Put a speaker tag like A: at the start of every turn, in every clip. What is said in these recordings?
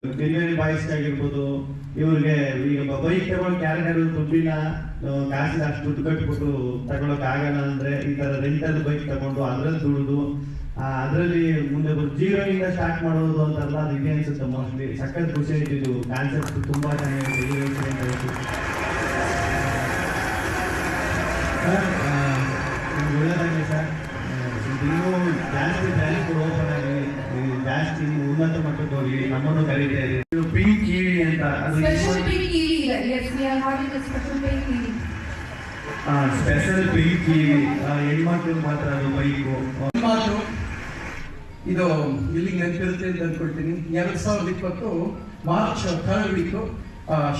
A: Delivery boys ಆಗಿರ್ಬೋದು, ಇವ್ರಿಗೆ ಈಗ ಬೈಕ್ ತಗೊಳಕ್ ಯಾರು ದುಡ್ಡಿನ ಕಾಸಿನ ಅಷ್ಟು ದುಡ್ಡು ಕಟ್ಬಿಟ್ಟು ತಗೊಳಕ್ ಆಗಲ್ಲ ಅಂದ್ರೆ ಈ ತರ ರೆಂಟಲ್ ಬೈಕ್ ತಗೊಂಡು ಅದ್ರಲ್ಲಿ ದುಡ್ದು ಅದರಲ್ಲಿ ಮುಂದೆ ಜೀರೋ ಇಂದ ಸ್ಟಾರ್ಟ್ ಮಾಡೋದು ಅಂತಾರಲ್ಲ, ಅದು ಇದೆ ಅನ್ಸುತ್ತೆ. ಮೋಸ್ಟ್ಲಿ ಸಖತ್ ಖುಷಿ ಆಯ್ತು. ಇದು ಕಾನ್ಸೆಪ್ಟ್ ತುಂಬಾ ಚೆನ್ನಾಗಿದೆ. ಸರ್ ಒಳ್ಳೆಯದಾಗಲಿ ಸರ್. ಇನ್ನೂ ಜಾಸ್ತಿ ಬ್ರ್ಯಾಂಚ್ಗಳು ಓಪನ್ ಆಗಿ ಜಾಸ್ತಿ ಉನ್ನತ ಮಟ್ಟಕ್ಕೆ ಹೋಗಿ ನಮ್ಮನ್ನು ಕರೀತಾ ಇದೆ. ಇದು ಪಿಂಕ್ ಕಿವಿ ಅಂತ, ಅದು ಸ್ಪೆಷಲ್ ಪಿಂಕ್ ಕಿವಿ ಹೆಣ್ಮಕ್ಳು ಮಾತ್ರ ಅದು ಬೈಕು.
B: ಇದು ಇಲ್ಲಿಗೆ ನೆನಪಿರುತ್ತೆ ಅಂತ ಅನ್ಕೊಳ್ತೀನಿ. 2020 March 3rd week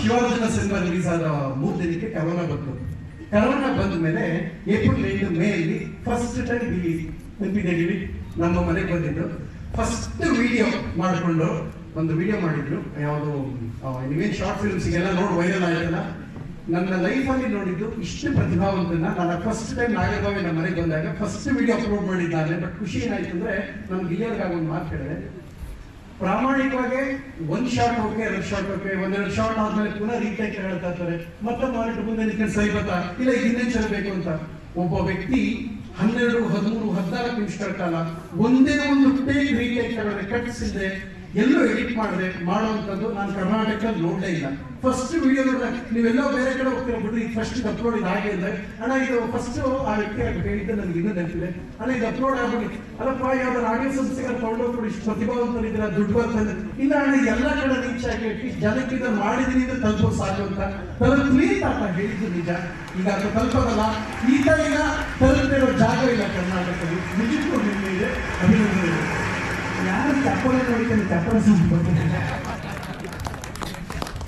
B: Shivarjuna cinema release ಆದ 3 ದಿನಕ್ಕೆ ಕರೋನಾ ಬಂತು. ಕರೋನಾ ಬಂದ ಮೇಲೆ ಏಪ್ರಿಲ್ 8 ಮೇ ಅಲ್ಲಿ ಫಸ್ಟ್ ಟೈಮ್ ಇಲ್ಲಿ ನೆನಪಿದ್ದೀವಿ ನಮ್ಮ ಮನೆಗೆ ಬಂದಿದ್ದು. ಫಸ್ಟ್ ವಿಡಿಯೋ ಮಾಡಿಕೊಂಡು ಒಂದು ವಿಡಿಯೋ ಮಾಡಿದ್ರು. ಯಾವುದು ನೀವೇನು ಶಾರ್ಟ್ ಫಿಲ್ಮ್ಸ್ಗೆಲ್ಲ ನೋಡಿ ವೈರಲ್ ಆಯ್ತಲ್ಲ, ನನ್ನ ಲೈಫಲ್ಲಿ ನೋಡಿದ್ದು ಇಷ್ಟು ಪ್ರತಿಭಾವಂತನ ನಾನು ಫಸ್ಟ್ ಟೈಮ್ ನಾಗರಬಾವಿ ನಮ್ಮ ಮನೆಗೆ ಬಂದಾಗ ಫಸ್ಟ್ ವಿಡಿಯೋ ಅಪ್ಲೋಡ್ ಮಾಡಿದ್ದಾನೆ. ಬಟ್ ಖುಷಿ ಏನಾಯ್ತು ಅಂದ್ರೆ ನಮ್ಗೆ ಇಲ್ಲಿಯವ್ರಿಗಾಗಿ ಒಂದು ಮಾತು ಕೇಳಿದೆ, ಪ್ರಾಮಾಣಿಕವಾಗಿ 1 short okay, 2 short okay, 1-2 short ಆದ್ಮೇಲೆ ಪುನಃ ರೀಟೇಕ್ ಹೇಳ್ತಾ ಇರ್ತಾರೆ. ಮತ್ತೆ ಮಾನಿಟರ್ ಮುಂದೆ ನಿಂತ್ಕೊಂಡು ಸರಿ ಬರ್ತಾ ಇಲ್ಲ ಈಗ ಇನ್ನೇನು ಚಲಬೇಕು ಅಂತ. ಒಬ್ಬ ವ್ಯಕ್ತಿ 12, 13, 14 ನಿಮಿಷಗಳ ಕಾಲ ಒಂದೇ ಒಂದು ಟೇಕ್ ರೀಟೇಕ್ ಕಟ್ಟಿಸಿದ್ರೆ ಎಲ್ಲೋ ಎಡಿಟ್ ಮಾಡಿದ್ರೆ ಮಾಡುವಂಥದ್ದು ನಾನು ಕರ್ನಾಟಕದಲ್ಲಿ ನೋಡಲೇ ಇಲ್ಲ. ಫಸ್ಟ್ ವಿಡಿಯೋ ನೋಡಿದ್ರೆ ನೀವೆಲ್ಲೋ ಬೇರೆ ಕಡೆ ಹೋಗ್ತೀರ ಬಿಡ್ರಿ, ಫಸ್ಟ್ ಇದು ಅಪ್ಲೋಡ್ ಇದು ಹಾಗೆ ಅಂದ್ರೆ ಅಣ್ಣ ಇದು ಫಸ್ಟ್ ಆ ವ್ಯಕ್ತಿ ಹೇಳಿದ್ದು ನನಗೆ ಇನ್ನೂ ನೆನಪಿದೆ. ಅಣ್ಣ ಇದು ಅಪ್ಲೋಡ್ ಆಗ್ಬಿಡಿ, ಅಲ್ಲಪ್ಪ ಯಾವ್ದಾರು ಆಡಿಯೋ ಸಂಸ್ಥೆಗಳು ತಗೊಂಡೋಗ್ಬಿಡಿ, ಇಷ್ಟು ಪ್ರತಿಭಾವಂತರಿದ್ದೀರ, ದುಡ್ಡು ಬರ್ತದೆ. ಇಲ್ಲ ಅಣ್ಣ ಎಲ್ಲ ಕಡೆ ರೀಚ್ ಆಗಿ ಅಟ್ಲೀಸ್ಟ್ ಜನಕ್ಕೆ ಇದನ್ನು ಮಾಡಿದೀನಿ ಅಂತ ತಲುಪೋ ಸಾಕು ಅಂತ ತಲುಪಲಿ ಅಂತ ಹೇಳಿದ್ದು ನಿಜ. ಈಗ ಅದು ತಲುಪೋದಲ್ಲ, ಈಗ ತಲುಪಿರೋ ಜಾಗ ಇಲ್ಲ ಕರ್ನಾಟಕದಲ್ಲಿ. ನಿಜಕ್ಕೂ ನಿಮಗೆ ಅಭಿನಂದನೆ. ಯಾರು ಚಪ್ಪಲ ನೋಡಿಕೊಂಡು ಚಪ್ಪಲ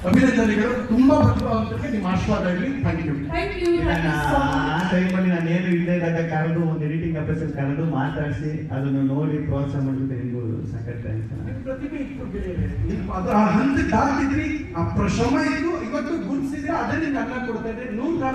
B: ಅಭಿನಂದನೆಗಳು. ತುಂಬಾ ಪ್ರತಿಭಾವಂತರಿಗೆ ನಿಮ್ಮ ಆಶೀರ್ವಾದ ಇರಲಿ. Thank you.
A: ಆ ಟೈಮಲ್ಲಿ ನಾನು ಏನು ಇಲ್ಲದೆ ಇದ್ದಾಗ ಕರೆದು ಒಂದು ಎಡಿಟಿಂಗ್ ಆಫೀಸರ್ ಕರೆದು ಮಾತಾಡಿಸಿ ಅದನ್ನು ನೋಡಿ ಪ್ರೋತ್ಸಾಹ ಮಾಡಿದ್ರೆ ನಿಮಗೂ ಸಖತ್
B: ಪ್ರತಿಭೆ ಇತ್ತು, ಆ ಹಂತಕ್ಕೆ ಹಾಕಿದ್ರಿ, ಆ ಶ್ರಮ ಇತ್ತು, ಇವತ್ತು ಗುರುತಿಸಿದ್ರೆ ಅದೇ ನಿಮ್ಗೆ ಅನ್ನ ಕೊಡ್ತಾ ಇದ್ರೆ 100 ಕಾಲ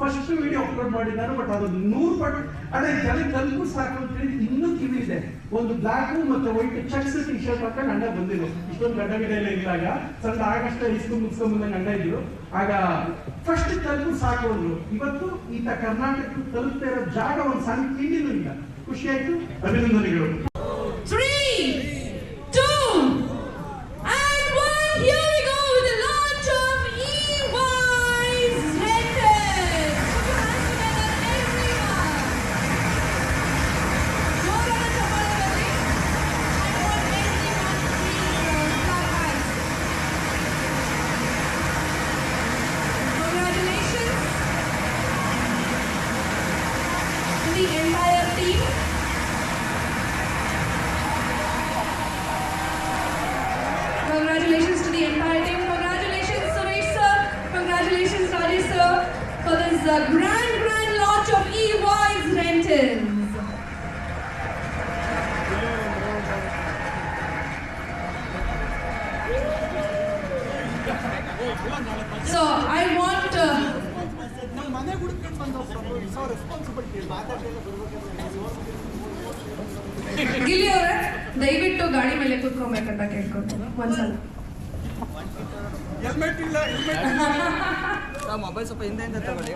B: ಫಸ್ಟ್ ವಿಡಿಯೋ ಅಪ್ಲೋಡ್ ಮಾಡಿದ್ದಾರೆ. ಬಟ್ ಅದು 100 ಪಟ್ಟು ಅದೇ ಜನಕ್ಕೆ ತಲುಪು ಸಾಕು ಅಂತ ಹೇಳಿ ಇನ್ನೂ ಕಿವಿ ಇದೆ. ಒಂದು ಬ್ಲಾಕ್ ಮತ್ತೆ ವೈಟ್ ಚೆಕ್ಸ್ ಟಿ ಶರ್ಟ್ ಹಾಕೊಂಡು ಅಣ್ಣ ಬಂದಿದ್ರು. ಇಷ್ಟೊಂದು ಗಡ್ಡ ಎಲ್ಲ ಇದ್ದಾಗ ಸಣ್ಣ ಆಗಷ್ಟೇ ಮುಗಿಸ್ಕೊಂಡ್ ಗಂಡ ಇದ್ರು. ಆಗ ಫಸ್ಟ್ ತಲುಪು ಸಾಕು ಅಂದ್ರು. ಇವತ್ತು ಈತ ಕರ್ನಾಟಕ ತಲುಪ್ತಾ ಇರೋ ಜಾಗ ಒಂದು ಸಣ್ಣ ಕಿಂಡಿನೂ ಇಲ್ಲ. ಖುಷಿ ಆಯ್ತು. ಅಭಿನಂದನೆಗಳು.
C: 3, 2, and 1. Here we go with the launch of E-Wise Rentals. Put your hands together, everyone. Jodana chappala barri. I want everyone to please clap hands. Congratulations to the entire team. Congratulations to the entire team. Congratulations Suresh sir. Congratulations Rajesh sir for this grand launch of E-Wise Rentals. So I want Gilli ಅವರೇ ದಯವಿಟ್ಟು ಗಾಡಿ ಮೇಲೆ ಕೂತ್ಕೊಬೇಕಂತ ಕೇಳ್ಕೊತೀನಿ ಒಂದ್ಸಲ.
D: Mobile ಸ್ವಲ್ಪ ಹಿಂದೆ ತಗೊಳ್ಳಿ,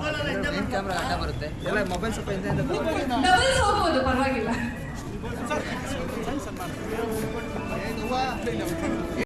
D: camera ಅಡ್ಡ ಬರುತ್ತೆ. ಎಲ್ಲ ಮೊಬೈಲ್ ಸ್ವಲ್ಪ ಹಿಂದೆ ತಗೊಳ್ಳಿ.
C: ಡಬಲ್ಸ್ ಹೋಗ್ಬೋದು, ಪರವಾಗಿಲ್ಲ.